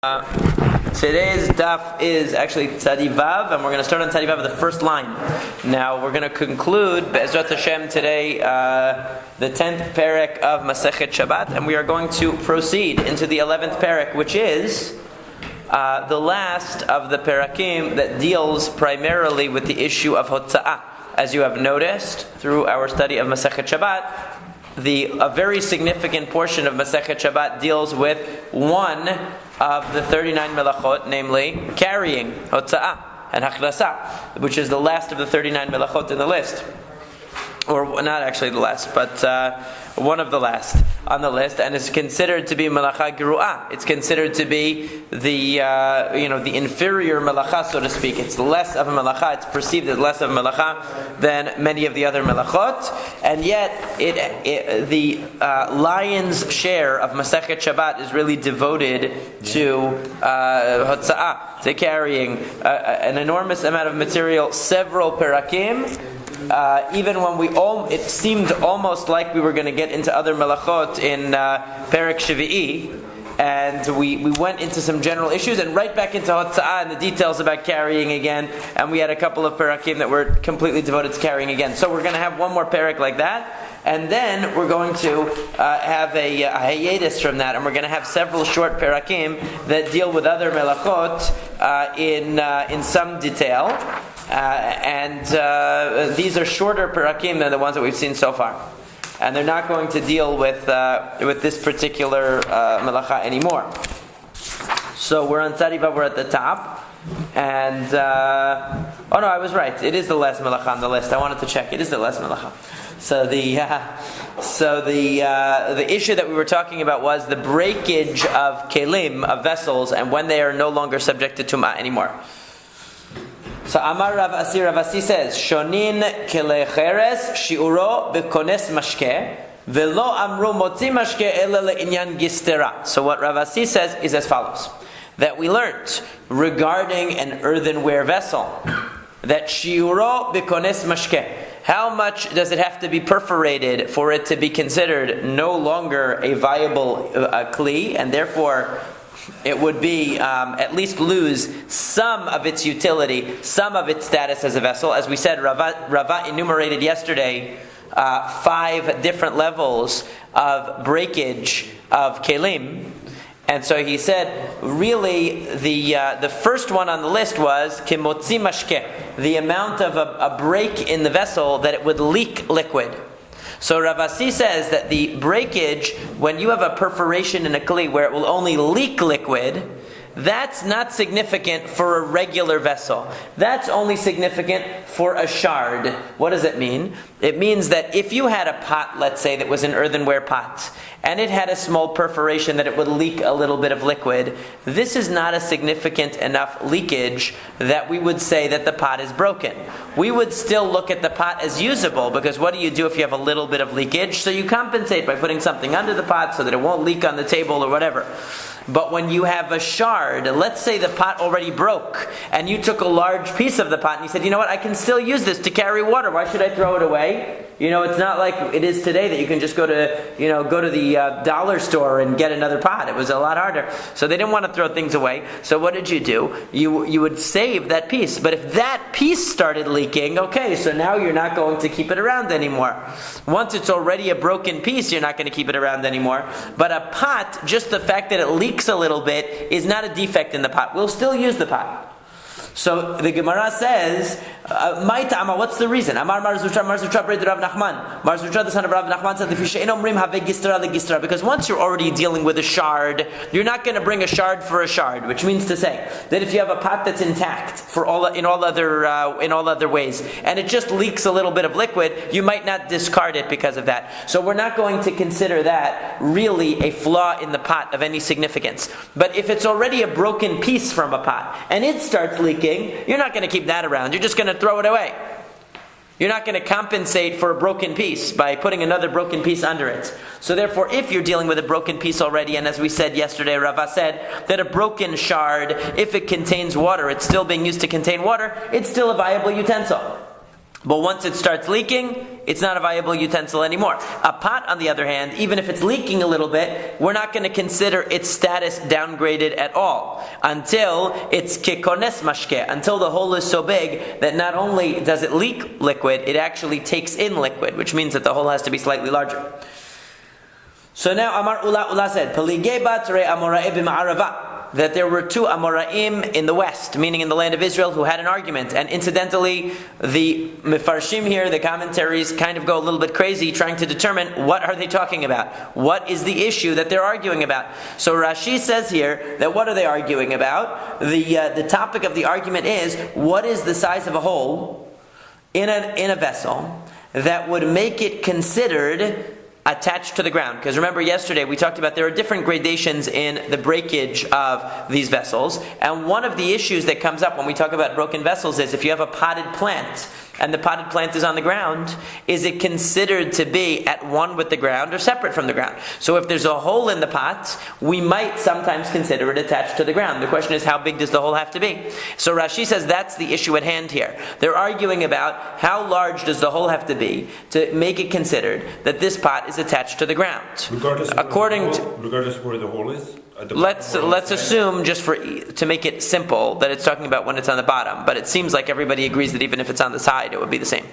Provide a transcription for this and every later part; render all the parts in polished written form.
Today's daf is actually Tzadi Vav, and we're going to start on Tzadi Vav, the first line. Now we're going to conclude Be'ezrat Hashem today the 10th perek of Masekhet Shabbat, and we are going to proceed into the 11th perek, which is the last of the perakim that deals primarily with the issue of Hotza'ah. As you have noticed through our study of Masekhet Shabbat, a very significant portion of Masekhet Shabbat deals with one of the 39 melachot, namely carrying, hotza'ah, and hachnasa, which is the last of the 39 melachot in the list. Or not actually the last, but one of the last on the list, and is considered to be melacha geru'ah. It's considered to be the the inferior melacha, so to speak. It's less of a melacha. It's perceived as less of a melacha than many of the other melachot, and yet the lion's share of Masechet Shabbat is really devoted to hotza'ah, to carrying an enormous amount of material, several perakim. Even when it seemed almost like we were going to get into other melachot in Perek Shvi'i, and we went into some general issues and right back into Hotza'ah and the details about carrying again, and we had a couple of perakim that were completely devoted to carrying again. So we're going to have one more perek like that, and then we're going to have a hiatus from that, and we're going to have several short perakim that deal with other melachot in some detail. And these are shorter perakim than the ones that we've seen so far, and they're not going to deal with this particular melacha anymore. So we're on Tzadi Vav, we're at the top, and oh no, I was right. It is the last melacha on the list. I wanted to check. It is the last melacha. So the issue that we were talking about was the breakage of kelim, of vessels, and when they are no longer subject to tumah anymore. So Amar Rav Asi says, Shonin kele cheres shiuro bekones mashke velo amru motzi mashke ele le'inyan gistera. So what Rav Asi says is as follows: that we learned regarding an earthenware vessel that shiuro bekones mashke. How much does it have to be perforated for it to be considered no longer a viable kli, and therefore it would be at least lose some of its utility, some of its status as a vessel. As we said, Rava enumerated yesterday 5 different levels of breakage of kelim. And so he said, really, the first one on the list was kimotzi mashke, the amount of a break in the vessel that it would leak liquid. So Rav Asi says that the breakage, when you have a perforation in a kli where it will only leak liquid, that's not significant for a regular vessel. That's only significant for a shard. What does it mean? It means that if you had a pot, let's say, that was an earthenware pot, and it had a small perforation that it would leak a little bit of liquid, this is not a significant enough leakage that we would say that the pot is broken. We would still look at the pot as usable, because what do you do if you have a little bit of leakage? So you compensate by putting something under the pot so that it won't leak on the table or whatever. But when you have a shard, let's say the pot already broke, and you took a large piece of the pot and you said, you know what, I can still use this to carry water. Why should I throw it away? It's not like it is today that you can just go to the dollar store and get another pot. It was a lot harder. So they didn't want to throw things away. So what did you do? You would save that piece. But if that piece started leaking, okay, so now you're not going to keep it around anymore. Once it's already a broken piece, you're not going to keep it around anymore. But a pot, just the fact that it leaks a little bit is not a defect in the pot. We'll still use the pot. So the Gemara says, what's the reason? Amar Mar Zutra Bred Rav Nachman. Mar Zutra, the son of Rav Nachman, said, because once you're already dealing with a shard, you're not going to bring a shard for a shard, which means to say that if you have a pot that's intact in all other ways, and it just leaks a little bit of liquid, you might not discard it because of that. So we're not going to consider that really a flaw in the pot of any significance. But if it's already a broken piece from a pot, and it starts leaking, you're not going to keep that around. You're just going to throw it away. You're not going to compensate for a broken piece by putting another broken piece under it. So therefore, if you're dealing with a broken piece already, and as we said yesterday, Rava said that a broken shard, if it contains water, it's still being used to contain water, it's still a viable utensil. But once it starts leaking, it's not a viable utensil anymore. A pot, on the other hand, even if it's leaking a little bit, we're not going to consider its status downgraded at all until it's kikones mashke, until the hole is so big that not only does it leak liquid, it actually takes in liquid, which means that the hole has to be slightly larger. So now Amar Ula said, that there were two Amoraim in the west, meaning in the land of Israel, who had an argument. And incidentally, the Mefarshim here, the commentaries, kind of go a little bit crazy trying to determine what are they talking about. What is the issue that they're arguing about? So Rashi says here that what are they arguing about? The topic of the argument is, what is the size of a hole in a vessel that would make it considered attached to the ground? Because remember yesterday we talked about there are different gradations in the breakage of these vessels, and one of the issues that comes up when we talk about broken vessels is if you have a potted plant and the potted plant is on the ground, is it considered to be at one with the ground or separate from the ground? So if there's a hole in the pot, we might sometimes consider it attached to the ground. The question is, how big does the hole have to be? So Rashi says that's the issue at hand here. They're arguing about how large does the hole have to be to make it considered that this pot is attached to the ground. Regardless where the hole is? Let's assume, just to make it simple, that it's talking about when it's on the bottom. But it seems like everybody agrees that even if it's on the side, it would be the same.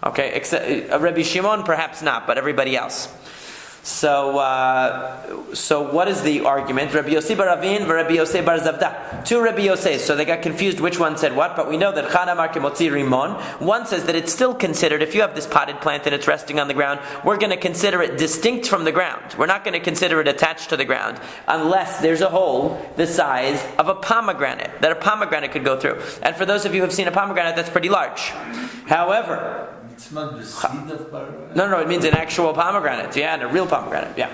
Okay, except Rabbi Shimon, perhaps not, but everybody else. So what is the argument? Rabbi Yossi bar Ravin and Rabbi Yossi bar Zavda. Two Rabbi Yossi's, so they got confused which one said what, but we know that Chana Mar Kemotzi Rimon. One says that it's still considered, if you have this potted plant and it's resting on the ground, we're going to consider it distinct from the ground. We're not going to consider it attached to the ground unless there's a hole the size of a pomegranate, that a pomegranate could go through. And for those of you who have seen a pomegranate, that's pretty large. However, it's not the seed of pomegranate? No, it means an actual pomegranate. Yeah, and a real pomegranate. Yeah.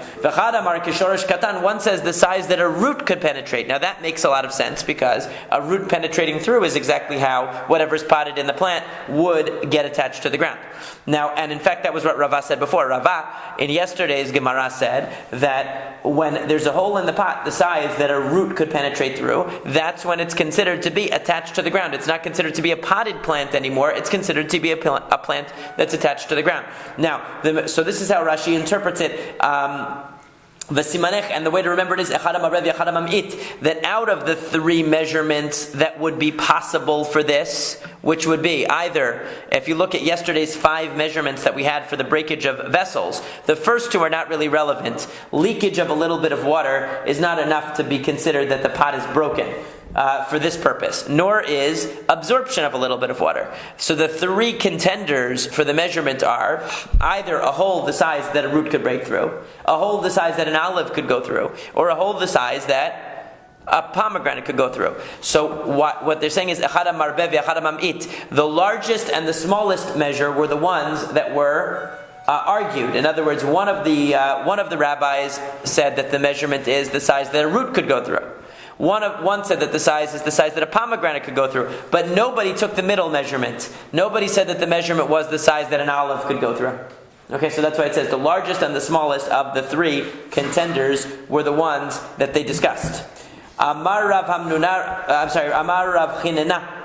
One says the size that a root could penetrate. Now that makes a lot of sense because a root penetrating through is exactly how whatever's potted in the plant would get attached to the ground. Now, and in fact, that was what Rava said before. Rava, in yesterday's Gemara, said that when there's a hole in the pot, the size that a root could penetrate through, that's when it's considered to be attached to the ground. It's not considered to be a potted plant anymore. It's considered to be a plant that's attached to the ground. Now, so this is how Rashi interprets it. V'simanech, and the way to remember it is echad ha'marev echad ha'mam'it, that out of the three measurements that would be possible for this, which would be either, if you look at yesterday's 5 measurements that we had for the breakage of vessels, the first 2 are not really relevant. Leakage of a little bit of water is not enough to be considered that the pot is broken. For this purpose, nor is absorption of a little bit of water. So the 3 contenders for the measurement are either a hole the size that a root could break through, a hole the size that an olive could go through, or a hole the size that a pomegranate could go through. So what they're saying is echad ha'marbev echad ha'mam'it. The largest and the smallest measure were the ones that were argued. In other words, one of the rabbis said that the measurement is the size that a root could go through. One said that the size is the size that a pomegranate could go through, but nobody took the middle measurement. Nobody said that the measurement was the size that an olive could go through. Okay, so that's why it says the largest and the smallest of the 3 contenders were the ones that they discussed. Amar Rav Chinena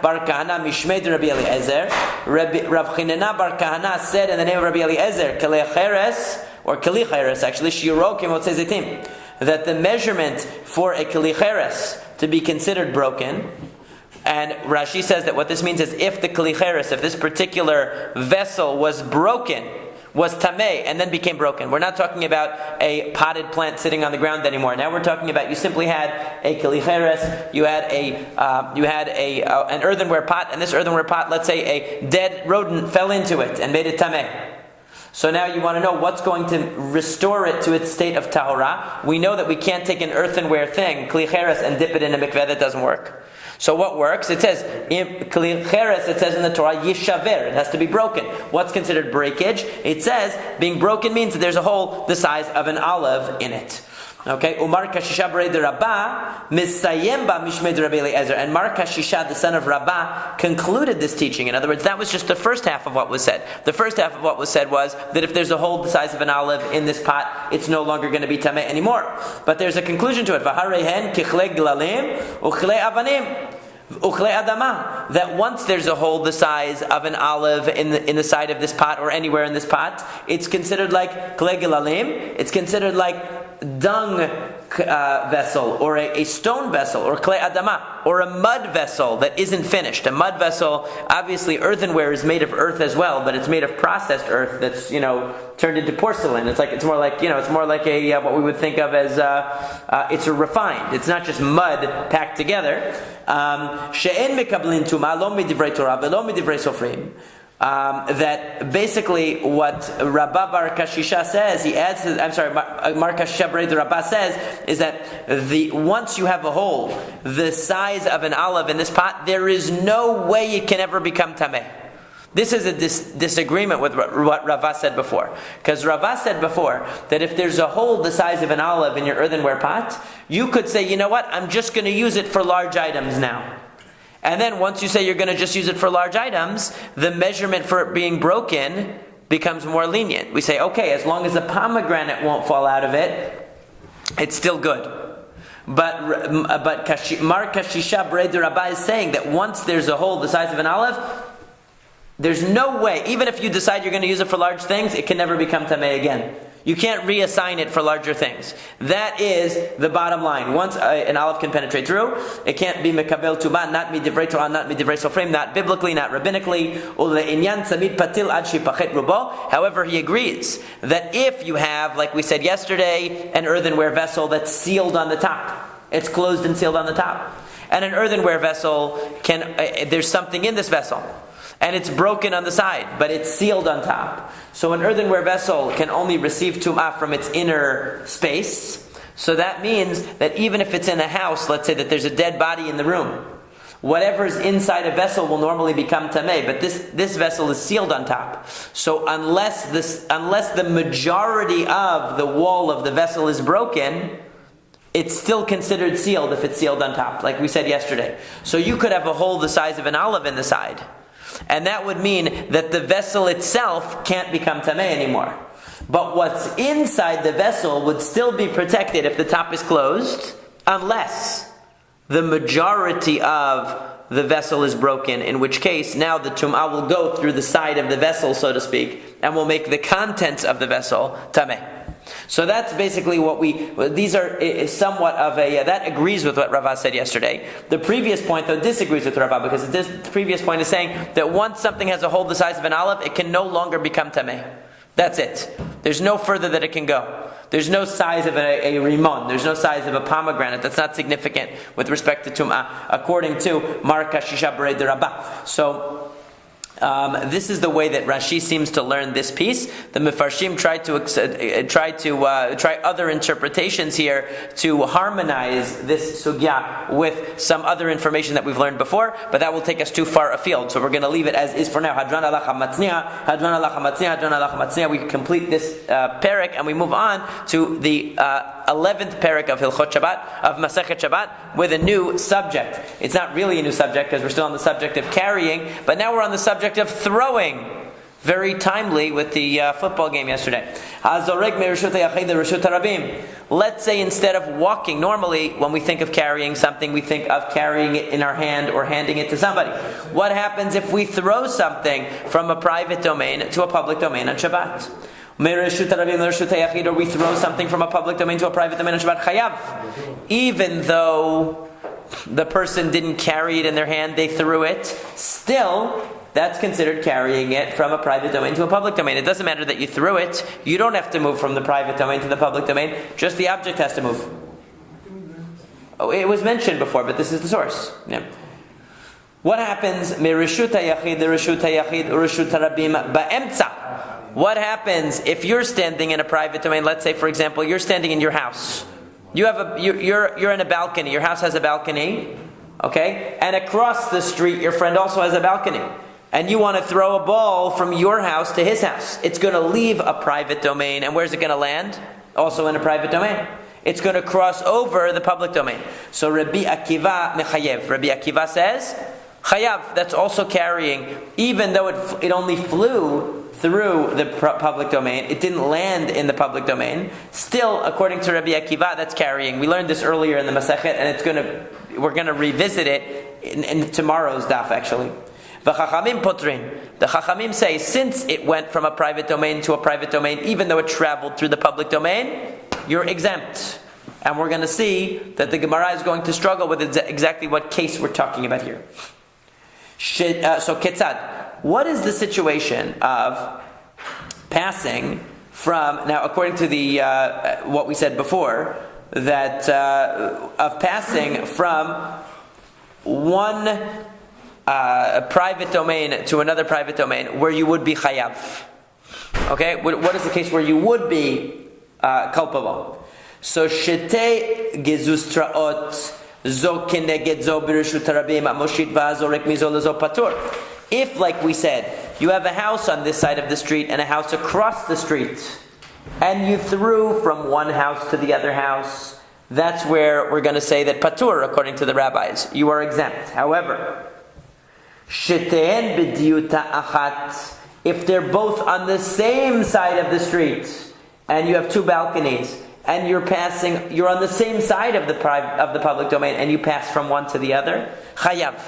bar Kahana mishmei Rabbi Eliezer. Rav Chinena bar Kahana said in the name of Rabbi Eliezer, Kelecheres, or Kelicheres actually, Shiro Kemotze Zeitim, that the measurement for a kelicheres to be considered broken, and Rashi says that what this means is if the kelicheres, if this particular vessel was broken, was tameh, and then became broken. We're not talking about a potted plant sitting on the ground anymore. Now we're talking about you simply had a kelicheres, you had an earthenware pot, and this earthenware pot, let's say a dead rodent fell into it and made it tameh. So now you want to know what's going to restore it to its state of tahora. We know that we can't take an earthenware thing, kli-cheres, and dip it in a mikveh. That doesn't work. So what works? It says, kli-cheres, it says in the Torah, yishaver. It has to be broken. What's considered breakage? It says, being broken means that there's a hole the size of an olive in it. Okay, Umar Kashisha B'rei de Rabbah Misayem Ba Mishmei de Rabbi Eliezer, and Mar Kashisha, the son of Rabbah, concluded this teaching. In other words, that was just the first half of what was said. The first half of what was said was that if there's a hole the size of an olive in this pot, it's no longer going to be tameh anymore. But there's a conclusion to it. V'harehen kichle glalim uchle avanim. Uchle adama. that once there's a hole the size of an olive in the side of this pot or anywhere in this pot, it's considered like klei gilalim. It's considered like dung vessel, or a stone vessel, or klei adama, or a mud vessel that isn't finished. A mud vessel, obviously earthenware is made of earth as well, but it's made of processed earth that's turned into porcelain. It's more like a what we would think of as it's a refined. It's not just mud packed together. She'en mekablin tuma lo midivrei Torah velo midivrei sofrim. That basically what Rabba Bar Kashisha says, Mar Kashisha Bered Rabba says, is that once you have a hole the size of an olive in this pot, there is no way it can ever become tameh. This is a disagreement with what Rava said before. Because Rava said before that if there's a hole the size of an olive in your earthenware pot, you could say, you know what, I'm just going to use it for large items now. And then once you say you're going to just use it for large items, the measurement for it being broken becomes more lenient. We say, okay, as long as the pomegranate won't fall out of it, it's still good. But Mar Kashisha Bered Rabba is saying that once there's a hole the size of an olive, there's no way, even if you decide you're going to use it for large things, it can never become tameh again. You can't reassign it for larger things. That is the bottom line. Once an olive can penetrate through, it can't be mekabel tuma, not midivrei Torah, not midivrei sofrim, not biblically, not rabbinically. Ule'inyan tzamid patil ad shipachet rubo. However, he agrees that if you have, like we said yesterday, an earthenware vessel that's sealed on the top, it's closed and sealed on the top, and an earthenware vessel there's something in this vessel, and it's broken on the side, but it's sealed on top. So an earthenware vessel can only receive tum'ah from its inner space. So that means that even if it's in a house, let's say that there's a dead body in the room, whatever's inside a vessel will normally become tameh, but this vessel is sealed on top. So unless the majority of the wall of the vessel is broken, it's still considered sealed if it's sealed on top, like we said yesterday. So you could have a hole the size of an olive in the side, and that would mean that the vessel itself can't become tameh anymore. But what's inside the vessel would still be protected if the top is closed, unless the majority of the vessel is broken, in which case now the tum'ah will go through the side of the vessel, so to speak, and will make the contents of the vessel tameh. So that's basically these are somewhat of that agrees with what Rava said yesterday. The previous point, though, disagrees with Rava, because the previous point is saying that once something has a hole the size of an olive, it can no longer become tameh. That's it. There's no further that it can go. There's no size of a rimon. There's no size of a pomegranate. That's not significant with respect to tum'ah, according to Mar Kashisha Bered Rabba. So this is the way that Rashi seems to learn this piece. The Mefarshim try other interpretations here to harmonize this sugya with some other information that we've learned before, but that will take us too far afield. So we're going to leave it as is for now. Hadran alach hamatzniah, hadran alach hamatzniah, hadran alach hamatzniah. We complete this parak and we move on to the 11th parak of Hilchot Shabbat, of Masekhet Shabbat, with a new subject. It's not really a new subject because we're still on the subject of carrying, but now we're on the subject of throwing. Very timely with the football game yesterday. Let's say instead of walking, normally when we think of carrying something, we think of carrying it in our hand or handing it to somebody. What happens if we throw something from a private domain to a public domain on Shabbat? Or we throw something from a public domain to a private domain on Shabbat, chayav. Even though the person didn't carry it in their hand, they threw it, still that's considered carrying it from a private domain to a public domain. It doesn't matter that you threw it. You don't have to move from the private domain to the public domain. Just the object has to move. Oh, it was mentioned before, but this is the source. Yeah. What happens? What happens if you're standing in a private domain? Let's say, for example, you're standing in your house. You're in a balcony. Your house has a balcony, okay? And across the street, your friend also has a balcony. And you want to throw a ball from your house to his house. It's going to leave a private domain. And where's it going to land? Also in a private domain. It's going to cross over the public domain. So Rabbi Akiva mechayev. Rabbi Akiva says, chayav, that's also carrying. Even though it only flew through the public domain, it didn't land in the public domain. Still, according to Rabbi Akiva, that's carrying. We learned this earlier in the Masechet, and we're going to revisit it in tomorrow's daf actually. V'chachamim potrin. The chachamim say, since it went from a private domain to a private domain, even though it traveled through the public domain, you're exempt. And we're going to see that the Gemara is going to struggle with exactly what case we're talking about here. So ketzad, what is the situation of passing from, now according to the what we said before, that of passing from one private domain to another private domain where you would be chayav. Okay, what is the case where you would be culpable? So shete gezustraot zo keneged zo birshut harabim amoshit va'azorek mizo lezo patur. If, like we said, you have a house on this side of the street and a house across the street, and you threw from one house to the other house, that's where we're going to say that patur, according to the rabbis, you are exempt. However, shetein b'diyuta achat, if they're both on the same side of the street, and you have two balconies, and you're on the same side of the public domain, and you pass from one to the other, chayav.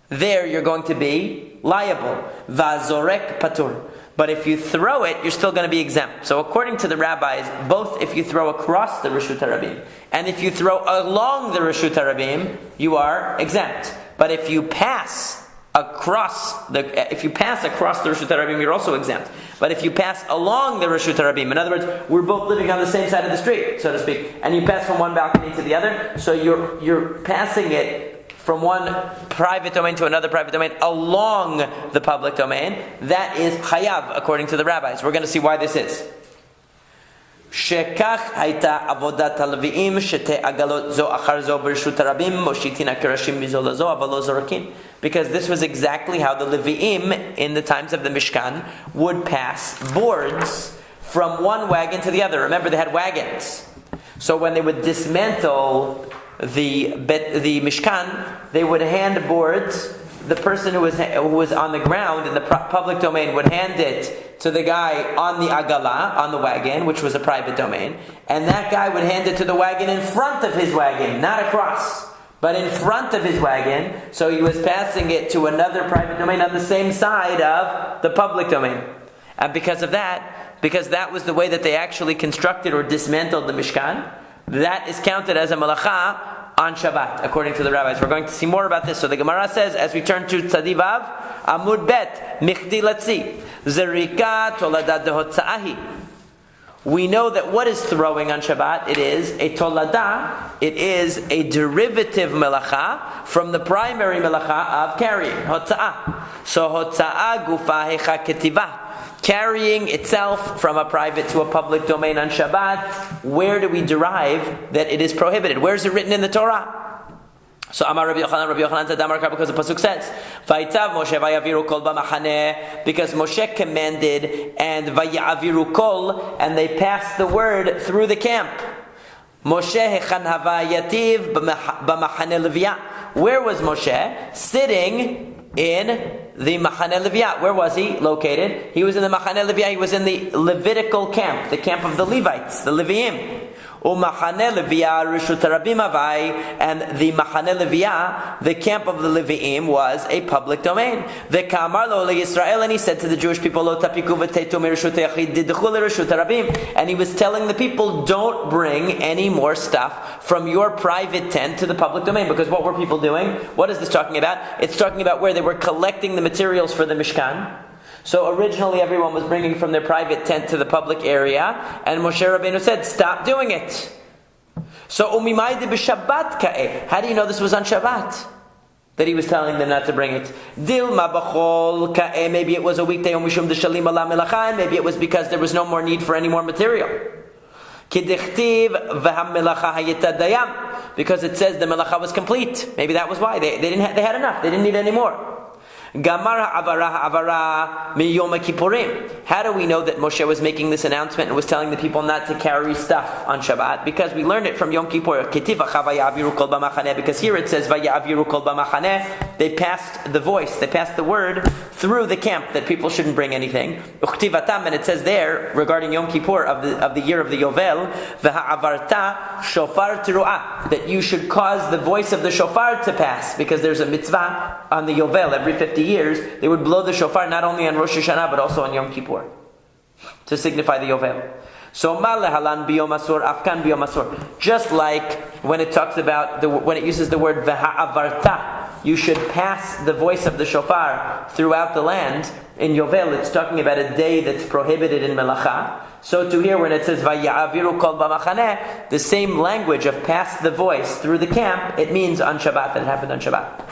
There you're going to be liable. Vazorek patur. But if you throw it, you're still going to be exempt. So according to the rabbis, both if you throw across the Reshut HaRabim and if you throw along the Reshut HaRabim, you are exempt. But if you pass across the Reshut HaRabim, you're also exempt. But if you pass along the Reshut HaRabim, in other words, we're both living on the same side of the street, so to speak, and you pass from one balcony to the other, so you're passing it from one private domain to another private domain along the public domain, that is chayav, according to the rabbis. We're going to see why this is. Shekach hayta avodat halviim shete agalot zo achar zo b'reshut harabim moshitin hakerashim mizo lazo avalo zorakin. Because this was exactly how the Levi'im in the times of the Mishkan would pass boards from one wagon to the other. Remember, they had wagons. So when they would dismantle the Mishkan, they would hand boards. The person who was on the ground in the public domain would hand it to the guy on the agala, on the wagon, which was a private domain, and that guy would hand it to the wagon in front of his wagon, not across, but in front of his wagon. So he was passing it to another private domain on the same side of the public domain. And because that was the way that they actually constructed or dismantled the Mishkan, that is counted as a malacha on Shabbat, according to the rabbis. We're going to see more about this. So the Gemara says, as we turn to Tzadivav, Amud Bet, Michdi Latzi, Zerika Toladat Dehotza'ahi. We know that what is throwing on Shabbat? It is a tolada, it is a derivative melacha from the primary melacha of carrying, hotza'ah. So hotza'ah gufa hecha ketivah. Carrying itself from a private to a public domain on Shabbat, where do we derive that it is prohibited? Where is it written in the Torah? So Amar Rabbi Yochanan said Amar, because the pasuk says, "Vayitav Moshe vayaviru kol b'machaneh," because Moshe commanded and vayaviru kol, and they passed the word through the camp. Moshe hechan hava yativ b'machaneh leviyah. Where was Moshe? Sitting in the Machaneh Leviyah. Where was he located? He was in the Machaneh Leviyah. He was in the Levitical camp, the camp of the Levites, the Leviim. Umachaneh Leviyah Reshut HaRabim Avai, and the Machaneh Leviyah, the camp of the Leviim, was a public domain. The Kamar Lo Yisrael, and he said to the Jewish people, Lo tapiku v'teitu mireshut hayachid didchu lereshut HaRabim, and he was telling the people, don't bring any more stuff from your private tent to the public domain. Because what were people doing? What is this talking about? It's talking about where they were collecting the materials for the Mishkan. So originally everyone was bringing from their private tent to the public area, and Moshe Rabbeinu said, stop doing it. So umimayde b'Shabbat ka'eh. How do you know this was on Shabbat? That he was telling them not to bring it. Dilma b'chol ka'eh. Maybe it was a weekday, umishum d'shalim ala melacha, and maybe it was because there was no more need for any more material. Kidichtiv v'ham melacha hayeta dayam. Because it says the melacha was complete. Maybe that was why. They had enough. They didn't need any more. Gamar ha'avara miyom kippurim. How do we know that Moshe was making this announcement and was telling the people not to carry stuff on Shabbat? Because we learned it from Yom Kippur. Because here it says Vayaviru kol b'machaneh. They passed the voice, they passed the word through the camp that people shouldn't bring anything. And it says there regarding Yom Kippur of the year of the Yovel, v'ha'avarta shofar teruah, that you should cause the voice of the shofar to pass, because there's a mitzvah on the Yovel every 50 years. They would blow the shofar not only on Rosh Hashanah but also on Yom Kippur to signify the Yovel. So malehalan biyom asur afkan biyom asur. Just like when it talks about when it uses the word v'ha'avarta, you should pass the voice of the shofar throughout the land. In Yovel, it's talking about a day that's prohibited in melacha. So to here, when it says vaya'aviru kol b'machaneh, the same language of pass the voice through the camp, it means on Shabbat, that it happened on Shabbat.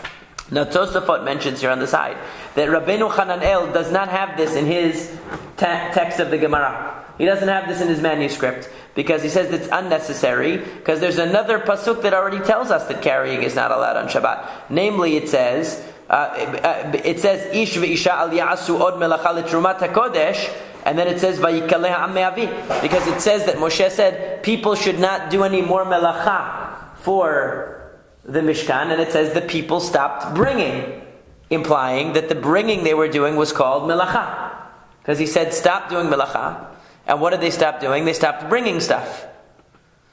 Now Tosafot mentions here on the side that Rabbeinu Hananel does not have this in his text of the Gemara. He doesn't have this in his manuscript because he says it's unnecessary, because there's another pasuk that already tells us that carrying is not allowed on Shabbat. Namely, it says ish ve'isha al ya'asu od melacha letrumat hakodesh, and then it says vayikaleh ha'am me'avi, because it says that Moshe said people should not do any more melacha for the Mishkan, and it says the people stopped bringing, implying that the bringing they were doing was called melacha, because he said stop doing melacha. And what did they stop doing? They stopped bringing stuff.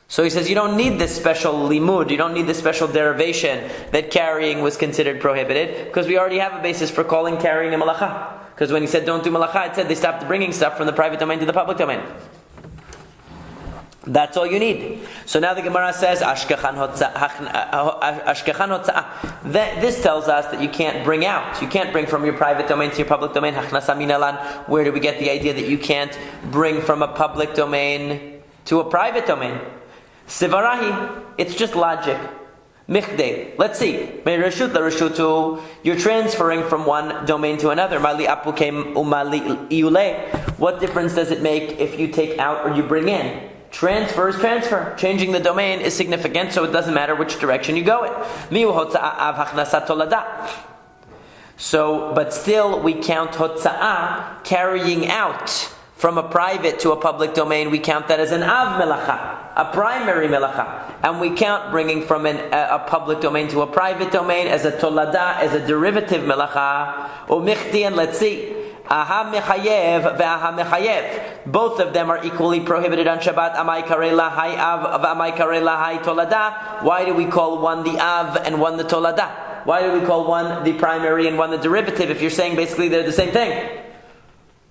So he says you don't need this special limud, you don't need this special derivation that carrying was considered prohibited, because we already have a basis for calling carrying a melacha. Because when he said don't do melacha, it said they stopped bringing stuff from the private domain to the public domain. That's all you need. So now the Gemara says ashkechan hotza'ah. This tells us that you can't bring out. You can't bring from your private domain to your public domain. Hachnasa minalan. Where do we get the idea that you can't bring from a public domain to a private domain? Sivarahi. It's just logic. Michdei. Let's see. Meireshut lareshutu. You're transferring from one domain to another. Mali apukem umali iule. What difference does it make if you take out or you bring in? Transfer is transfer. Changing the domain is significant, so it doesn't matter which direction you go in. So, but still we count hotza'ah, carrying out from a private to a public domain, we count that as an av melacha, a primary melacha. And we count bringing from a public domain to a private domain as a tolada, as a derivative melacha. Umichti, and let's see. Aha mechayev ve'aha mechayev. Both of them are equally prohibited on Shabbat. Amai karei lahai av v'amai karei lahai tolada. Why do we call one the av and one the tolada? Why do we call one the primary and one the derivative if you're saying basically they're the same thing?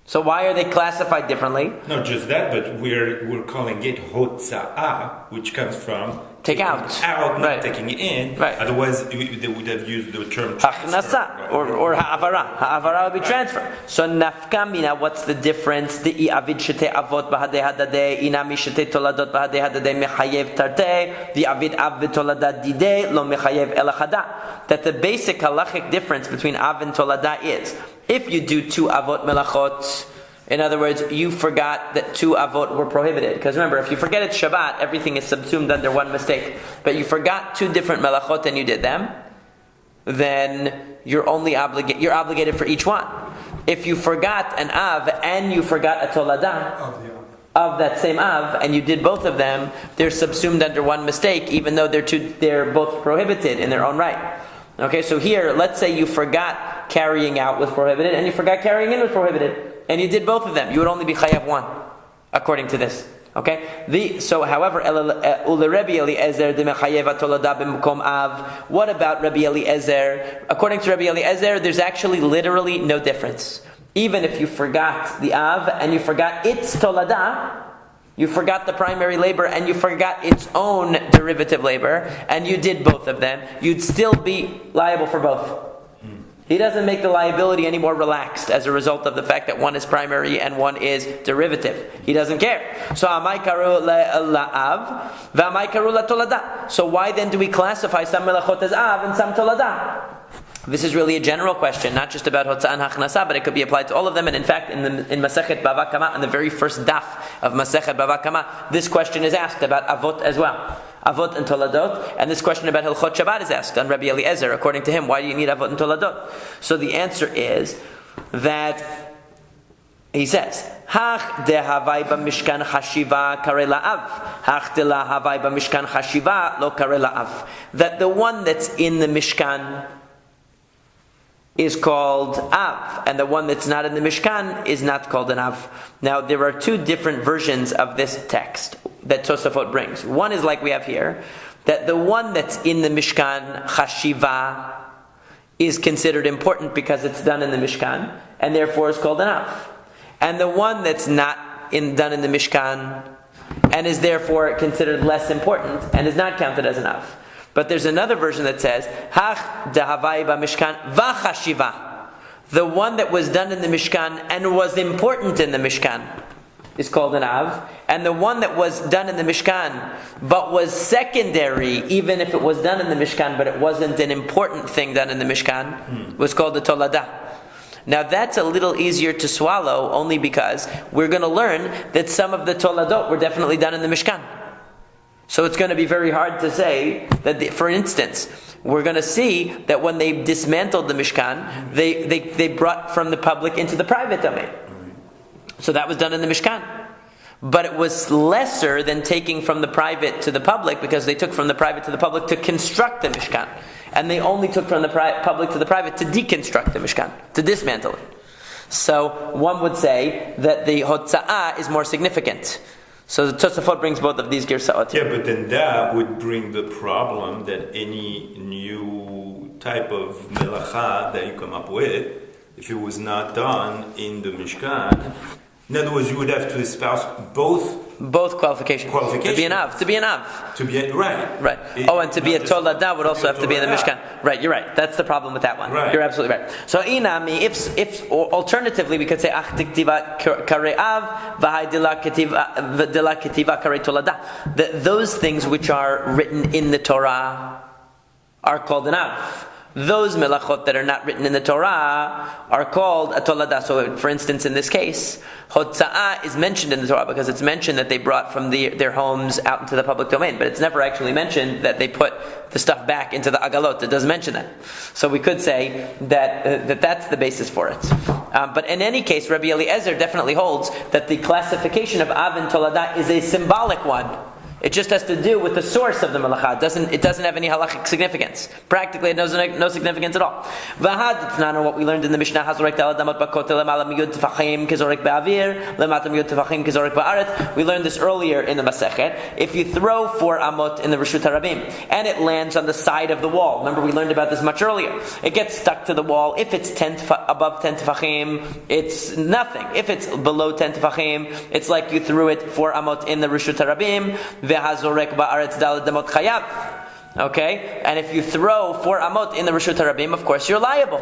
So why are they classified differently? Not just that, but we're calling it hotza'ah, which comes from take out, not right. Taking it in. Right. Otherwise, they would have used the term Hachnasa or ha'avara. Ha'avara would be transfer. So nafkamina, what's the difference? The avid shete avot bahadei hadadei inami shete toladot bahadei hadadei mechayev tartei. The avid av tolada didei lo mechayev elachada. That the basic halachic difference between av and tolada is if you do two avot melachot. In other words, you forgot that two avot were prohibited. Because remember, if you forget it's Shabbat, everything is subsumed under one mistake. But you forgot two different melachot and you did them, then you're obligated for each one. If you forgot an av and you forgot a tolada of that same av, and you did both of them, they're subsumed under one mistake, even though they're both prohibited in their own right. Okay, so here, let's say you forgot carrying out was prohibited, and you forgot carrying in was prohibited. And you did both of them, you would only be chayav one, according to this. Okay. However, Rabbi Eliezer the mechayev tolada b'mkom av. What about Rabbi Eliezer? According to Rabbi Eliezer, there's actually literally no difference. Even if you forgot the av and you forgot its tolada, you forgot the primary labor and you forgot its own derivative labor, and you did both of them, you'd still be liable for both. He doesn't make the liability any more relaxed as a result of the fact that one is primary and one is derivative. He doesn't care. So amai karu la'av v'amai karu la'tolada. So why then do we classify some melachot as av and some tolada? This is really a general question, not just about hotzah and hachnasa, but it could be applied to all of them. And in fact, in Masekhet Bava Kama, in the very first daf of Masekhet Bava Kama, this question is asked about avot as well. Avot and Toladot, and this question about Hilchot Shabbat is asked on Rabbi Eliezer. According to him, why do you need Avot and Toladot? So the answer is that he says, Hach de havai b'mishkan chashiva kare la'av. Hach de la havai b'mishkan chashiva lo kare la'av. That the one that's in the Mishkan is called Av, and the one that's not in the Mishkan is not called an Av. Now, there are two different versions of this text that Tosafot brings. One is like we have here, that the one that's in the Mishkan, Chashiva, is considered important because it's done in the Mishkan, and therefore is called an Av. And the one that's not done in the Mishkan, and is therefore considered less important, and is not counted as an Av. But there's another version that says, Hach dahavai b'mishkan v'chashiva. The one that was done in the Mishkan and was important in the Mishkan is called an Av. And the one that was done in the Mishkan but was secondary, even if it was done in the Mishkan, but it wasn't an important thing done in the Mishkan, was called the Toladah. Now that's a little easier to swallow, only because we're going to learn that some of the Toladot were definitely done in the Mishkan. So it's going to be very hard to say that, for instance, we're going to see that when they dismantled the Mishkan, they brought from the public into the private domain. So that was done in the Mishkan. But it was lesser than taking from the private to the public, because they took from the private to the public to construct the Mishkan. And they only took from the public to the private to deconstruct the Mishkan, to dismantle it. So one would say that the Hotza'ah is more significant. So the Tosafot brings both of these girsaot. Yeah, but then that would bring the problem that any new type of melacha that you come up with, if it was not done in the Mishkan, in other words, you would have to espouse both qualifications. To be an Av. Right. And to be a Toladah would also have to be in the Mishkan. Right, you're right. That's the problem with that one. Right. You're absolutely right. So inami, if alternatively we could say ach tiktiva kare Av v'hai dila ketiva kare Toladah. Those things which are written in the Torah are called an Av. Those melachot that are not written in the Torah are called a toladah. So, for instance, in this case, hotza'ah is mentioned in the Torah because it's mentioned that they brought from their homes out into the public domain, but it's never actually mentioned that they put the stuff back into the agalot. It doesn't mention that. So we could say that that's the basis for it. But in any case, Rabbi Eliezer definitely holds that the classification of Av and Toladah is a symbolic one. It just has to do with the source of the melacha. It doesn't have any halachic significance. Practically, it has no significance at all. V'had, it's not what we learned in the Mishnah. Hazorek taladamot bakotel lemala miyud tefachim kezorek be'avir lemata miyud tefachim kezorek ba'aretz. We learned this earlier in the Masekhet. If you throw 4 amot in the Reshut Harabim and it lands on the side of the wall, remember we learned about this much earlier. It gets stuck to the wall. If it's above 10 tefachim, it's nothing. If it's below 10 tefachim, it's like you threw it 4 amot in the Reshut Harabim. Okay, and if you throw 4 amot in the Reshut Harabim, of course you're liable.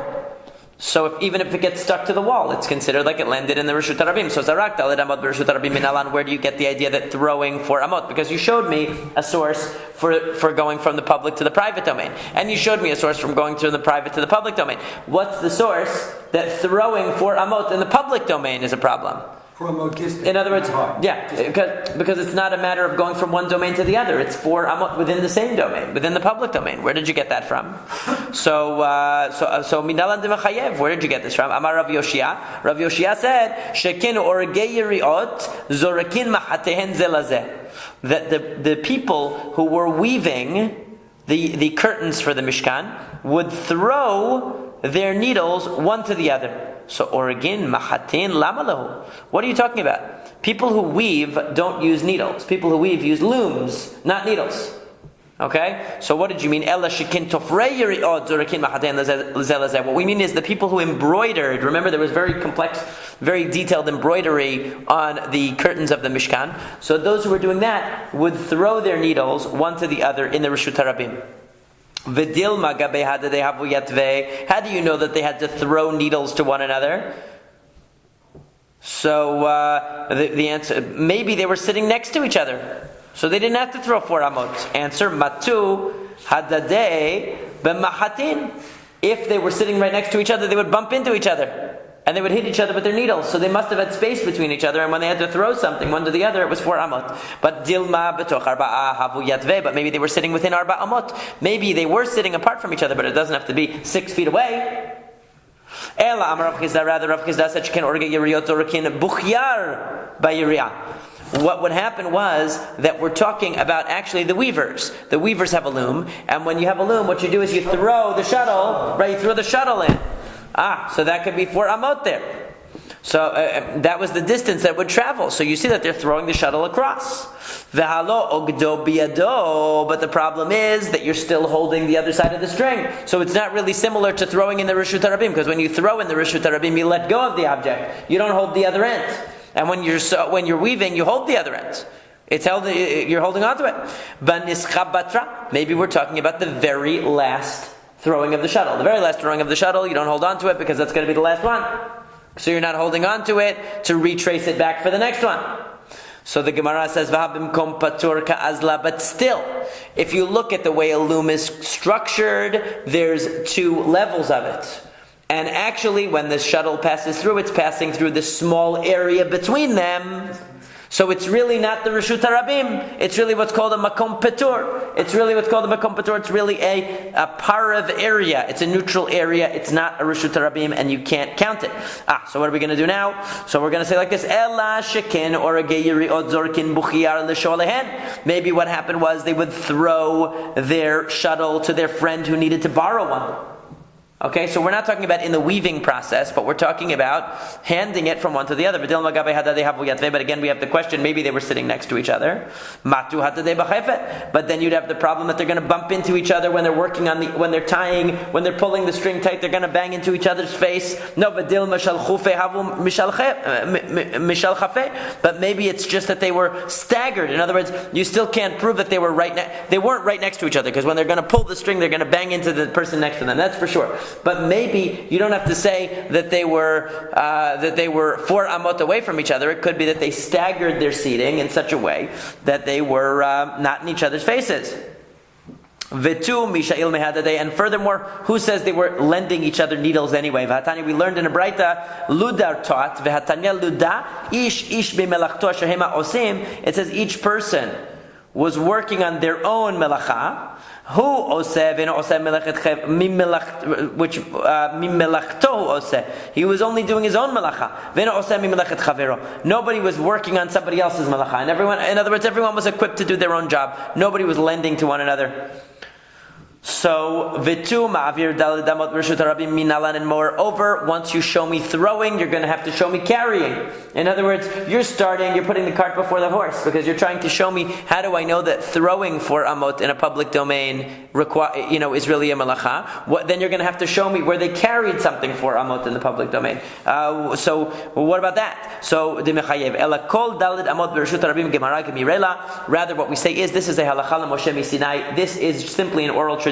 So even if it gets stuck to the wall, it's considered like it landed in the Reshut Harabim. So zarak daled amot b'Reshut Harabim minalan. Where do you get the idea that throwing 4 amot? Because you showed me a source for going from the public to the private domain, and you showed me a source from going from the private to the public domain. What's the source that throwing 4 amot in the public domain is a problem? In other words, because it's not a matter of going from one domain to the other. It's 4 amot within the same domain, within the public domain. Where did you get that from? So minalan d'mechayev. Where did you get this from? Amar Rav Yoshia. Rav Yoshia said, "Shekin orgei yeriot zorakin machatehen zelazeh." That the people who were weaving the curtains for the Mishkan would throw their needles one to the other. So origin mahatin lamalahu. What are you talking about? People who weave don't use needles. People who weave use looms, not needles. Okay? So what did you mean? Ella shikin tofrei yeriot zorakin mahatin zelazeh. What we mean is the people who embroidered. Remember, there was very complex, very detailed embroidery on the curtains of the Mishkan. So those who were doing that would throw their needles one to the other in the Reshut Harabim. How do you know that they had to throw needles to one another? So the answer, maybe they were sitting next to each other, so they didn't have to throw 4 amot. Answer, matu hadadeh b'mahatin. If they were sitting right next to each other, they would bump into each other. And they would hit each other with their needles, so they must have had space between each other, and when they had to throw something one to the other, it was 4 amot. But dilma betoch arba'a havu yatveh, but maybe they were sitting within 4 amot. Maybe they were sitting apart from each other, but it doesn't have to be 6 feet away. Ela amar Rav Chisda, rather Rav Chisda said, "Sheken orge yiriyot zorkin buchyar ba'yiriyah." What would happen was that we're talking about actually the weavers. The weavers have a loom, and when you have a loom, what you do is you throw the shuttle, right? You throw the shuttle in. So that could be 4 amot there. So that was the distance that would travel. So you see that they're throwing the shuttle across. V'halo ogdo biyado, but the problem is that you're still holding the other side of the string. So it's not really similar to throwing in the Reshut Harabim, because when you throw in the Reshut Harabim, you let go of the object. You don't hold the other end. And when you're weaving, you hold the other end. It's held. You're holding onto it. Banischabatra. Maybe we're talking about the very last throwing of the shuttle. The very last throwing of the shuttle, you don't hold on to it because that's going to be the last one. So you're not holding on to it to retrace it back for the next one. So the Gemara says, "V'habimkom patur ka'azla." But still, if you look at the way a loom is structured, there's 2 levels of it. And actually, when the shuttle passes through, it's passing through the small area between them. So it's really not the Reshut Harabim. It's really what's called a Makom Petur. It's really what's called a Makom Petur. It's really a parav area. It's a neutral area. It's not a Reshut Harabim, and you can't count it. So what are we going to do now? So we're going to say like this: Ela shekin or geyiri odzorkin buchiyar l'sholehen. Maybe what happened was they would throw their shuttle to their friend who needed to borrow one. Okay, so we're not talking about in the weaving process, but we're talking about handing it from one to the other. But again, we have the question, maybe they were sitting next to each other. But then you'd have the problem that they're going to bump into each other when they're working on when they're tying, when they're pulling the string tight, they're going to bang into each other's face. No, but maybe it's just that they were staggered. In other words, you still can't prove that they were they weren't right next to each other, because when they're going to pull the string, they're going to bang into the person next to them. That's for sure. But maybe you don't have to say that they were 4 amot away from each other. It could be that they staggered their seating in such a way that they were not in each other's faces. And furthermore, who says they were lending each other needles anyway? We learned in a Braita, Ludar taught, it says each person was working on their own melacha. Who oseh which oseh? He was only doing his own melacha. Nobody was working on somebody else's melacha, and in other words, everyone was equipped to do their own job. Nobody was lending to one another. So vitu ma'avir daled damot reshut harabim minalan, and moreover, once you show me throwing, you're going to have to show me carrying. In other words, you're putting the cart before the horse, because you're trying to show me, how do I know that throwing 4 amot in a public domain is really a malacha? Then you're going to have to show me where they carried something 4 amot in the public domain. So what about that? So the mechayev ela kol daled amot reshut harabim gemara gemirela. Rather, what we say is, this is a halacha Moshe Sinai. This is simply an oral tradition.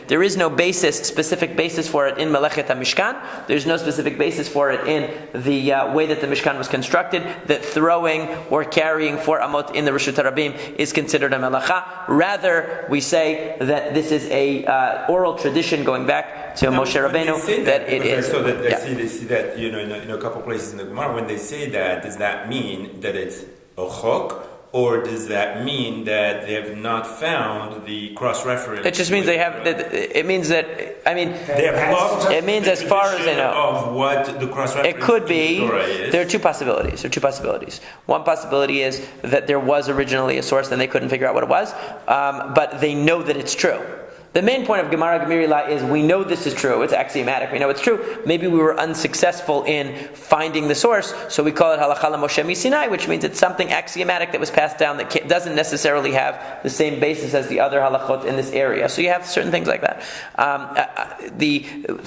There is no specific basis for it in Masekhet HaMishkan. There's no specific basis for it in the way that the Mishkan was constructed, that throwing or carrying 4 amot in the Reshut Harabim is considered a melacha. Rather, we say that this is a oral tradition going back to Moshe Rabbeinu, that it is. So that they see that in a couple places in the Gemara, when they say that, does that mean that it's a chok? Or does that mean that they have not found the cross-reference? It just means they have. It means that. They have lost. It means, as far as I know, of what the cross-reference. It could be. The Torah is. There are 2 possibilities. One possibility is that there was originally a source and they couldn't figure out what it was, but they know that it's true. The main point of Gemara Gemirila is we know this is true. It's axiomatic. We know it's true. Maybe we were unsuccessful in finding the source, so we call it Halacha Moshe Sinai, which means it's something axiomatic that was passed down that doesn't necessarily have the same basis as the other halachot in this area. So you have certain things like that.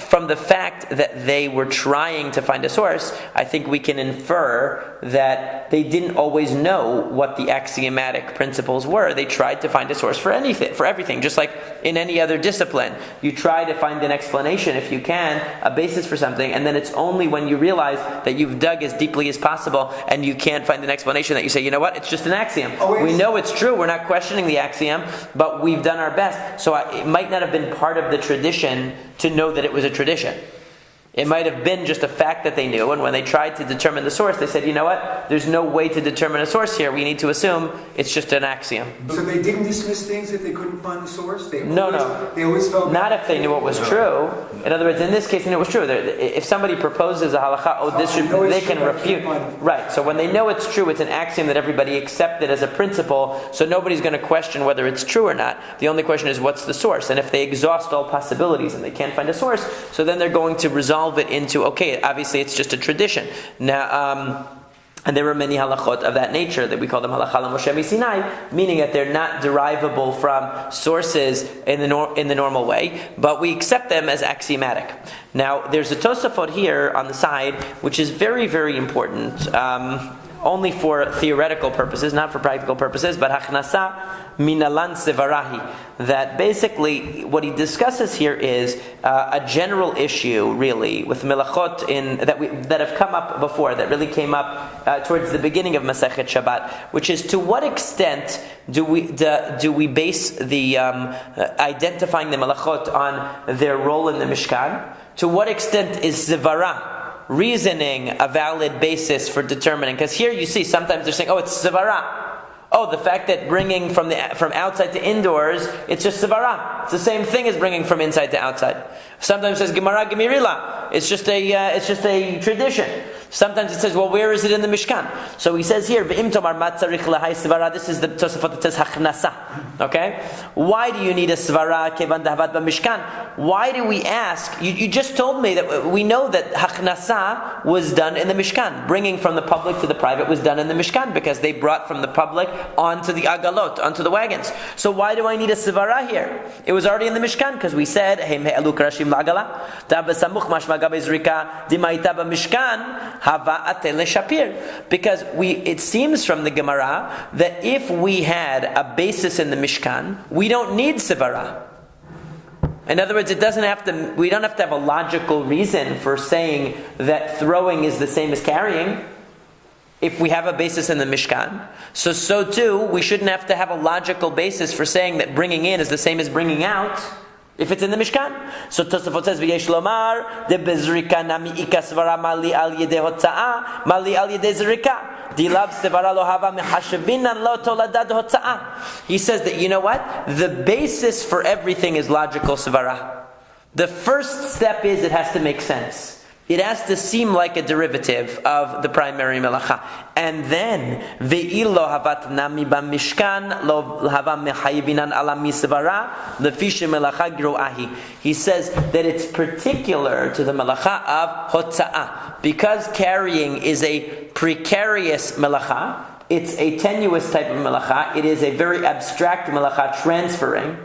From the fact that they were trying to find a source, I think we can infer that they didn't always know what the axiomatic principles were. They tried to find a source for everything, just like in any other discipline. You try to find an explanation, if you can, a basis for something, and then it's only when you realize that you've dug as deeply as possible and you can't find an explanation that you say, you know what, it's just an axiom. We know it's true, we're not questioning the axiom, but we've done our best. So it might not have been part of the tradition to know that it was a tradition. It might have been just a fact that they knew, and when they tried to determine the source, they said, you know what? There's no way to determine a source here. We need to assume it's just an axiom. So they didn't dismiss things if they couldn't find the source? They always felt Not if they knew it was true. In other words, in this case, they knew it was true. If somebody proposes a halacha, they can refute. Right. So when they know it's true, it's an axiom that everybody accepted as a principle, so nobody's going to question whether it's true or not. The only question is, what's the source? And if they exhaust all possibilities and they can't find a source, so then they're going to resolve it into, okay, obviously it's just a tradition. Now, and there were many halachot of that nature that we call them halakha Moshe Sinai, meaning that they're not derivable from sources in the normal way, but we accept them as axiomatic. Now, there's a Tosafot here on the side, which is very, very important, only for theoretical purposes, not for practical purposes, but hachnasa minalan sevarahi. That basically what he discusses here is a general issue, really, with melachot that have come up before, that really came up towards the beginning of Masekhet Shabbat, which is, to what extent do we base the identifying the melachot on their role in the Mishkan? To what extent is zivara, reasoning, a valid basis for determining? Because here you see sometimes they're saying, oh, it's zivara. Oh, the fact that bringing from outside to indoors, it's just sevara. It's the same thing as bringing from inside to outside. Sometimes it says Gemara Gemirila. It's just a tradition. Sometimes it says, well, where is it in the Mishkan? So he says here, V'im tomar mat tzarich lahai svara. This is the Tosafot that says hachnasa. Okay? Why do you need a svara kevan dahavat b'mishkan? Why do we ask? You just told me that we know that hachnasa was done in the Mishkan. Bringing from the public to the private was done in the Mishkan because they brought from the public onto the agalot, onto the wagons. So why do I need a svara here? It was already in the Mishkan because we said, Heim he'elu krashim la'agala, ta b'samuch mashma gabe zrika, dimaita b'mishkan, hava atel shapir. Because it seems from the Gemara that if we had a basis in the Mishkan, we don't need svara. In other words, we don't have to have a logical reason for saying that throwing is the same as carrying. If we have a basis in the Mishkan, so too we shouldn't have to have a logical basis for saying that bringing in is the same as bringing out if it's in the Mishkan. So Tosafot says, "V'yesh lomar de bezrika nami ikasvara mali al yedei hotza'a mali al yedei zrika." He says that, you know what? The basis for everything is logical svara. The first step is it has to make sense. It has to seem like a derivative of the primary melacha. And then, ve'ilo havat nami b'mishkan lo hava mechayivinan ala misvara lefishe melacha groahi. He says that it's particular to the melacha of hotza'ah. Because carrying is a precarious melacha, it's a tenuous type of melacha, it is a very abstract melacha, transferring.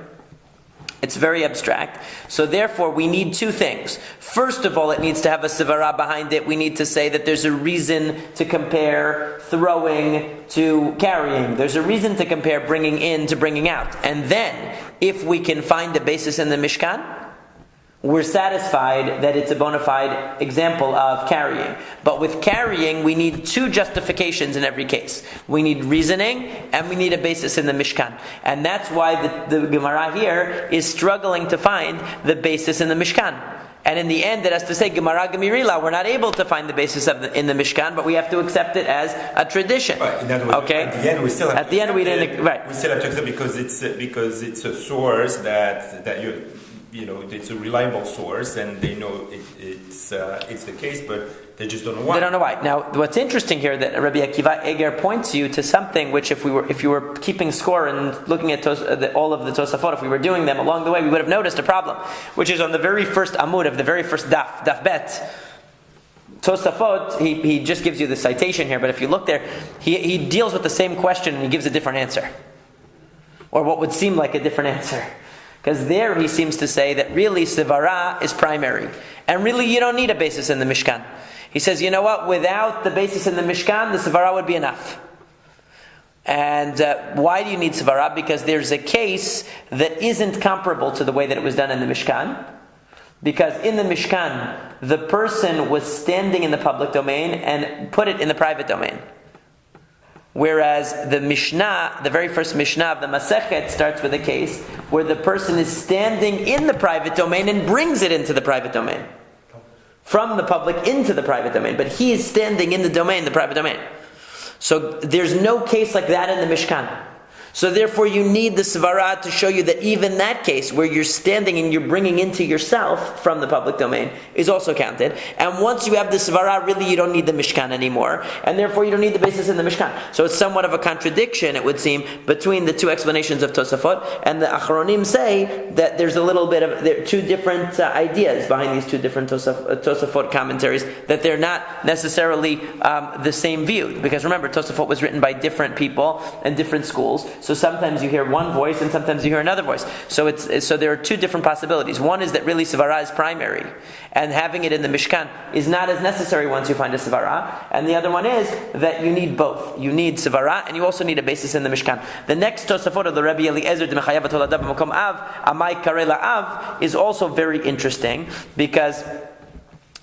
It's very abstract. So therefore, we need two things. First of all, it needs to have a sivara behind it. We need to say that there's a reason to compare throwing to carrying. There's a reason to compare bringing in to bringing out. And then, if we can find a basis in the Mishkan, we're satisfied that it's a bona fide example of carrying. But with carrying, we need two justifications in every case. We need reasoning, and we need a basis in the Mishkan. And that's why the Gemara here is struggling to find the basis in the Mishkan. And in the end, it has to say, Gemara Gemirila, we're not able to find the basis in the Mishkan, but we have to accept it as a tradition. Right. In other words, okay? At the end, we still have at the end, we didn't. Right. We still have to accept because it's a source that it's a reliable source, and they know it's the case, but they just don't know why. They don't know why. Now, what's interesting here that Rabbi Akiva Eger points you to something which, if you were keeping score and looking at all of the Tosafot, if we were doing them along the way, we would have noticed a problem, which is on the very first Amud of the very first Daf Bet. Tosafot, he just gives you the citation here, but if you look there, he deals with the same question and he gives a different answer, or what would seem like a different answer. Because there he seems to say that really Sivara is primary. And really you don't need a basis in the Mishkan. He says, you know what, without the basis in the Mishkan, the Sivara would be enough. And why do you need Sivara? Because there's a case that isn't comparable to the way that it was done in the Mishkan. Because in the Mishkan, the person was standing in the public domain and put it in the private domain. Whereas the Mishnah, the very first Mishnah of the Masekhet, starts with a case where the person is standing in the private domain and brings it into the private domain. from the public into the private domain, but he is standing in the domain, the private domain. So there's no case like that in the Mishkan. So therefore you need the svara to show you that even that case where you're standing and you're bringing into yourself from the public domain is also counted. And once you have the svara, really you don't need the Mishkan anymore. And therefore you don't need the basis in the Mishkan. So it's somewhat of a contradiction, it would seem, between the two explanations of Tosafot. And the Achronim say that there's a little bit of, there are two different ideas behind these two different Tosafot commentaries, that they're not necessarily the same view. Because remember, Tosafot was written by different people and different schools. So sometimes you hear one voice and sometimes you hear another voice. So there are two different possibilities. One is that really Svara is primary, and having it in the Mishkan is not as necessary once you find a Svara. And the other one is that you need both. You need Svara and you also need a basis in the Mishkan. The next Tosafot of the Rabbi Eliezer D'Mechayav Toladav B'Makom Av, Amai Karela Av, is also very interesting because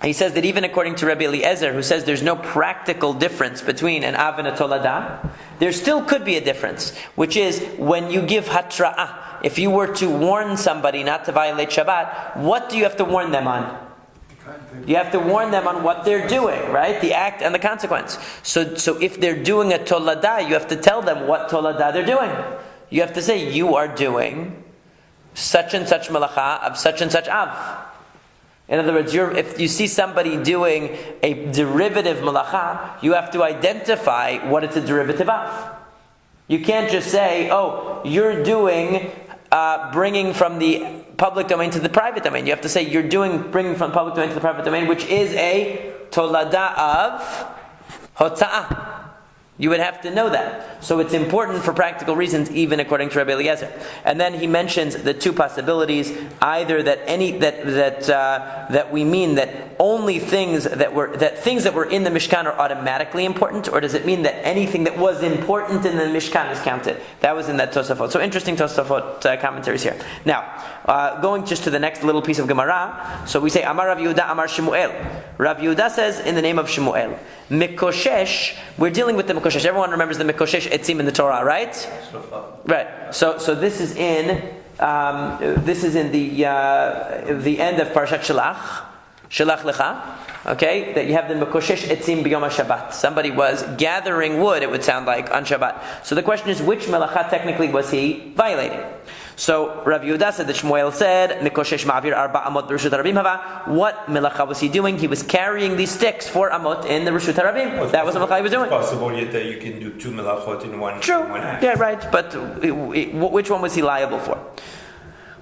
he says that even according to Rabbi Eliezer, who says there's no practical difference between an Av and a Toladah, there still could be a difference, which is when you give Hatra'ah. If you were to warn somebody not to violate Shabbat, what do you have to warn them on? You have to warn them on what they're doing, right? The act and the consequence. So if they're doing a Toladah, you have to tell them what Toladah they're doing. You have to say, you are doing such and such malacha of such and such Av. In other words, if you see somebody doing a derivative malacha, you have to identify what it's a derivative of. You can't just say, oh, you're doing bringing from the public domain to the private domain. You have to say you're doing bringing from the public domain to the private domain, which is a tolada of hotza'ah. You would have to know that. So it's important for practical reasons, even according to Rabbi Eliezer. And then he mentions the two possibilities: either that we mean that only things that were in the Mishkan are automatically important, or does it mean that anything that was important in the Mishkan is counted? That was in that Tosafot. So interesting Tosafot commentaries here. Now, going just to the next little piece of Gemara. So we say Amar Rav Yehuda, Amar Shemuel. Rav Yehuda says in the name of Shemuel. Mikoshesh, we're dealing with the Mikoshesh. Everyone remembers the Mikoshesh Etzim in the Torah, right? Right. So this is in the end of Parashat Shelach Lecha. Okay, that you have the Mikoshesh Etzim B'Yom HaShabbat. Somebody was gathering wood, it would sound like, on Shabbat. So the question is, which melacha technically was he violating? So Rav Yehuda said that Shmuel said, Mikoshesh Ma'avir Arba Amot B'Reshut HaRabim Hava. What melacha was he doing? He was carrying these sticks, 4 amot, in the Reshut HaRabim. Well, that was the melacha he was doing. It's possible yet that you can do 2 melachot in one. True. In one act. Yeah, right. But which one was he liable for?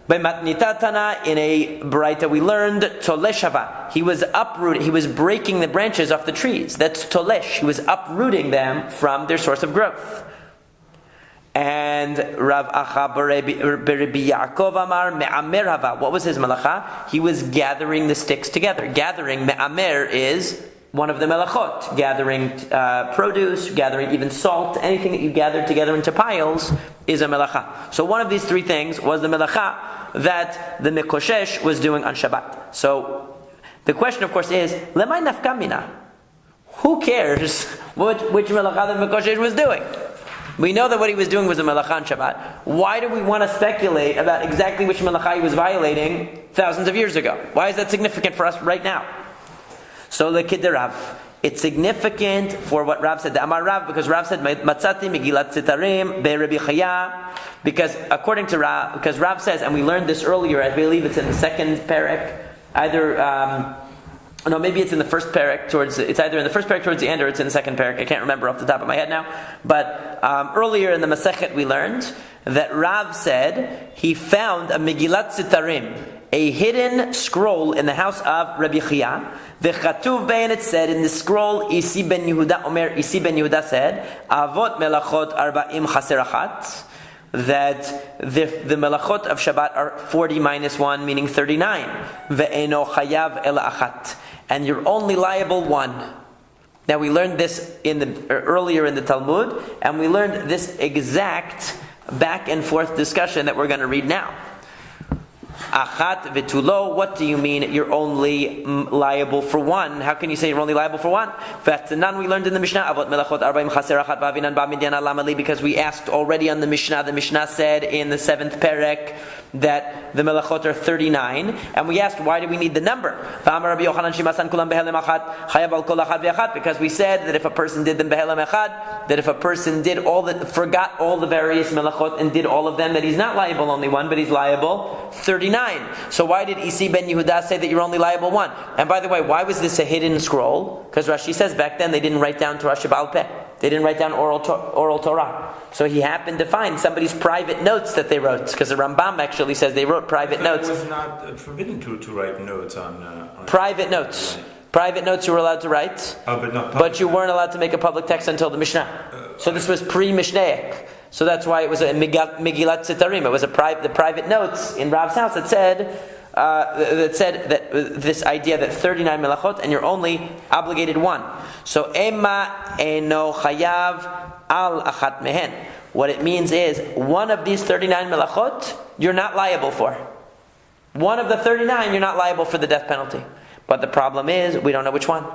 By Matnitatana, in a Baraita we learned, Toleshava. He was uprooting, he was breaking the branches off the trees. That's Tolesh. He was uprooting them from their source of growth. And Rav Acha Berebi Yaakov Amar Me'amer Hava. What was his malacha? He was gathering the sticks together. Gathering, Me'amer, is one of the melachot. Gathering produce, gathering even salt, anything that you gather together into piles is a melacha. So one of these 3 things was the melacha that the Mikoshesh was doing on Shabbat. So the question, of course, is, Lemay nafkamina? Who cares which melacha the Mikoshesh was doing? We know that what he was doing was a melacha on Shabbat. Why do we want to speculate about exactly which melacha he was violating thousands of years ago? Why is that significant for us right now? So the Rav, it's significant for what Rav said. The Amar Rav, because Rav said Matzati Megillat Sitarim Be Rabbi Chaya. Because according to Rav, because Rav says, and we learned this earlier, I believe it's in the second parak, no, maybe it's in the first parak it's either in the first parak towards the end or it's in the second parak. I can't remember off the top of my head now. But earlier in the Masekhet we learned that Rav said he found a Megillat Sitarim, a hidden scroll in the house of Rabbi Chia. The Chatuv Bein, it said in the scroll, Isi ben Yehuda said, Avot melachot arba'im chaser achat, that the melachot of Shabbat are 40 minus 1, meaning 39. Ve'eno chayav ela achat. And you're only liable 1. Now we learned this earlier in the Talmud, and we learned this exact back and forth discussion that we're going to read now. Achat v'tulo. What do you mean you're only liable for one? How can you say you're only liable for one? V'tanan, we learned in the Mishnah, Avot melachot arba'im chaser achat v'avinan ba'midyan alamali, because we asked already on the Mishnah. The Mishnah said in the 7th perek that the melachot are 39, and we asked why do we need the number? Because we said that if a person did them behelem echad, that if a person did forgot all the various melachot and did all of them, that he's not liable only one, but he's liable 39. So why did Isi ben Yehuda say that you're only liable one? And by the way, why was this a hidden scroll? Because Rashi says back then they didn't write down Torah Sheba'al Peh. They didn't write down oral Torah. So he happened to find somebody's private notes that they wrote, because the Rambam actually says they wrote private notes. It was not forbidden to write notes on private notes. Private notes you were allowed to write, but you weren't allowed to make a public text until the Mishnah. So this was pre-Mishnaic. So that's why it was a Megillat Sitarim. It was the private notes in Rav's house that said that this idea that 39 melachot and you're only obligated one. So Ema eno chayav al achat mehen. What it means is one of these 39 melachot you're not liable for. One of the 39 you're not liable for the death penalty. But the problem is we don't know which one.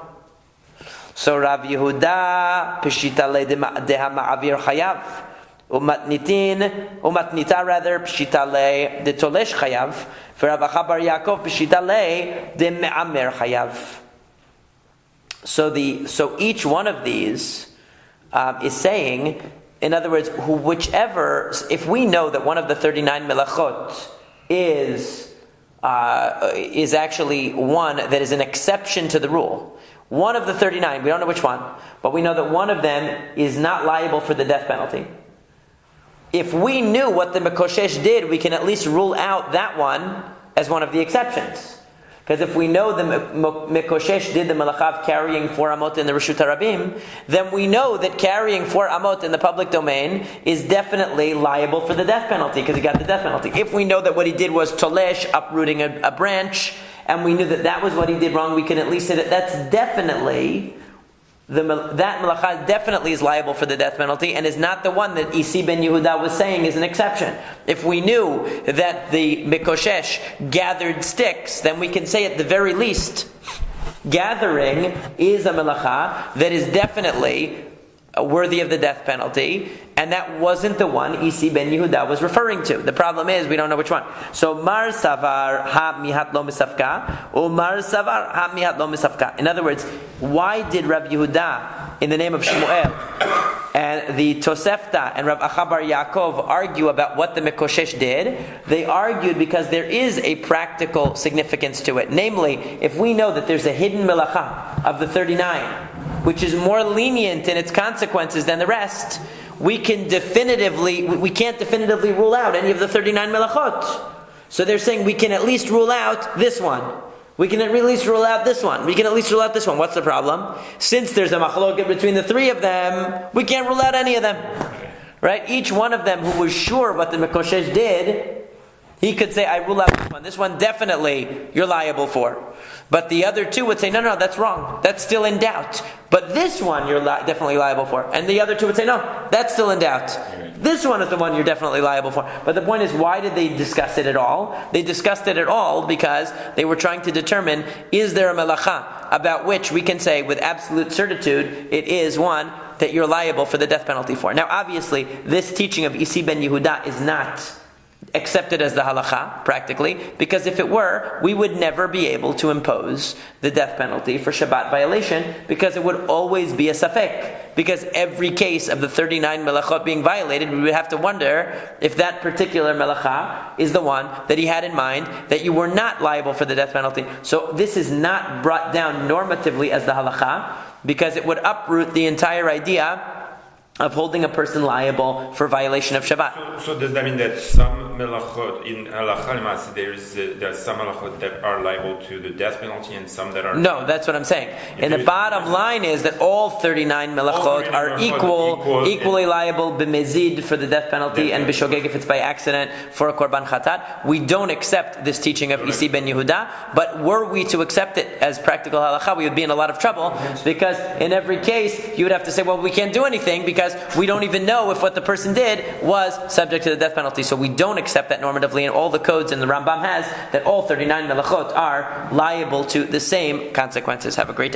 So Rav Yehuda peshita le deha ma'avir chayav. Umatnita rather pshita le de tolesh chayav. For Rav Acha bar Yaakov pshita le de me'amer chayav. So each one of these is saying, in other words, if we know that one of the 39 melachot is actually one that is an exception to the rule. One of the 39, we don't know which one, but we know that one of them is not liable for the death penalty. If we knew what the Mekoshesh did, we can at least rule out that one as one of the exceptions. Because if we know the Mekoshesh did the malacha of carrying 4 amot in the Reshut HaRabim, then we know that carrying 4 amot in the public domain is definitely liable for the death penalty, because he got the death penalty. If we know that what he did was tolesh, uprooting a branch, and we knew that was what he did wrong, we can at least say that that malacha definitely is liable for the death penalty, and is not the one that Isi ben Yehuda was saying is an exception. If we knew that the Mekoshesh gathered sticks, then we can say at the very least, gathering is a malacha that is definitely worthy of the death penalty, and that wasn't the one Isi ben Yehuda was referring to. The problem is we don't know which one. So Mar Savar ha mihat lo misafka, or Mar Savar ha mihat lo misafka. In other words, why did Rav Yehuda, in the name of Shmuel, and the Tosefta and Rav Acha bar Yaakov argue about what the Mekoshesh did? They argued because there is a practical significance to it. Namely, if we know that there's a hidden melacha of the 39, which is more lenient in its consequences than the rest, we can't definitively rule out any of the 39 melachot. So they're saying we can at least rule out this one. We can at least rule out this one. We can at least rule out this one. What's the problem? Since there's a machloket between the 3 of them, we can't rule out any of them. Right? Each one of them who was sure what the Mekoshesh did, he could say, I rule out this one. This one definitely you're liable for. But the other 2 would say, no, that's wrong. That's still in doubt. But this one you're definitely liable for. And the other 2 would say, no, that's still in doubt. This one is the one you're definitely liable for. But the point is, why did they discuss it at all? They discussed it at all because they were trying to determine, is there a melacha about which we can say with absolute certitude it is one that you're liable for the death penalty for. Now obviously, this teaching of Isi ben Yehuda is not accepted as the halacha, practically, because if it were, we would never be able to impose the death penalty for Shabbat violation, because it would always be a safek. Because every case of the 39 melachot being violated, we would have to wonder if that particular melacha is the one that he had in mind, that you were not liable for the death penalty. So this is not brought down normatively as the halacha, because it would uproot the entire idea of holding a person liable for violation of Shabbat. So does that mean that some melachot in halacha l'maaseh there's some melachot that are liable to the death penalty and some that are no? That's what I'm saying. And the bottom line is that all 39 melachot are equally liable b'mezid for the death penalty and b'shogeg if it's by accident for a korban chatat. We don't accept this teaching of Isi ben Yehuda, but were we to accept it as practical halacha, we would be in a lot of trouble, because in every case you would have to say, well, we can't do anything because because we don't even know if what the person did was subject to the death penalty. So we don't accept that normatively, and all the codes in the Rambam has that all 39 melachot are liable to the same consequences. Have a great day.